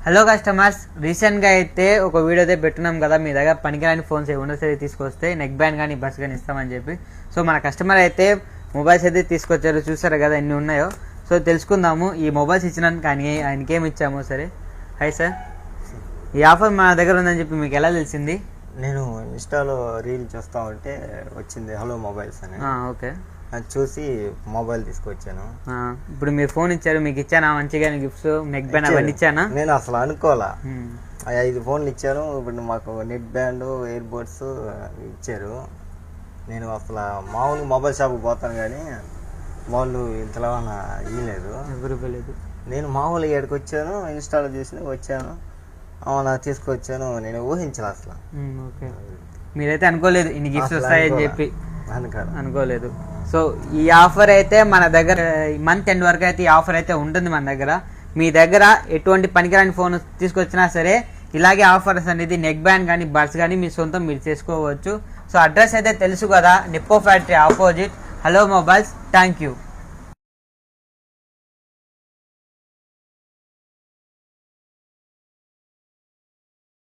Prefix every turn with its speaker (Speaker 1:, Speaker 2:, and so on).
Speaker 1: Hello customers, రీసెంట్గా అయితే ఒక వీడియో అయితే పెట్టున్నాం కదా, మీ దగ్గర పనికిరాని ఫోన్స్ ఏమైనా సరే తీసుకొస్తే నెక్ బ్యాండ్ కానీ బస్ కానీ ఇస్తామని చెప్పి. సో మన కస్టమర్ అయితే మొబైల్స్ అయితే తీసుకొచ్చారు, చూసారు కదా ఎన్ని ఉన్నాయో. సో తెలుసుకుందాము ఈ మొబైల్స్ ఇచ్చినందుకు ఆయనకి ఏమి ఇచ్చామో. సరే, హాయ్ సార్, ఈ ఆఫర్ మన దగ్గర ఉందని చెప్పి మీకు ఎలా తెలిసింది?
Speaker 2: నేను ఇన్స్టాలో రీల్ చూస్తా ఉంటే వచ్చింది హలో మొబైల్స్ అని.
Speaker 1: ఓకే,
Speaker 2: అది చూసి మొబైల్ తీసుకొచ్చాను.
Speaker 1: ఇప్పుడు మీరు ఫోన్ ఇచ్చారు, మీకు ఇచ్చానా మంచిగా గిఫ్ట్స్, నెక్ బ్యాండ్ అవన్నీ ఇచ్చానా?
Speaker 2: నేను అసలు అనుకోవాలా, 5 ఫోన్లు ఇచ్చాను. ఇప్పుడు మాకు నెట్ బ్యాండ్, ఇయర్ బడ్స్ ఇచ్చారు. నేను అసలు మామూలు మొబైల్ షాప్కి పోతాను కానీ వాళ్ళు ఇంతలా ఇవ్వలేదు,
Speaker 1: ఎవరు.
Speaker 2: నేను మామూలు ఇక్కడికి వచ్చాను, ఇన్స్టాలో చూసి వచ్చాను, నాకు తీసుకొచ్చాను. నేను ఊహించాను అసలు.
Speaker 1: ఓకే, మీరైతే అనుకోలేదు ఇన్ని గిఫ్ట్స్ వస్తాయని చెప్పి? అనుకోలేదు. సో ఈ ఆఫర్ అయితే మన దగ్గర మంత్ ఎండ్ వరకు అయితే ఈ ఆఫర్ అయితే ఉంటుంది మన దగ్గర. మీ దగ్గర ఎటువంటి పనికిరాని ఫోన్ తీసుకొచ్చినా సరే ఇలాగే ఆఫర్స్ అనేది నెక్ బ్యాండ్ కానీ బడ్స్ కానీ మీ సొంతం మీరు చేసుకోవచ్చు. సో అడ్రస్ అయితే తెలుసు కదా, Nippo factory opposite hello mobiles. Thank you.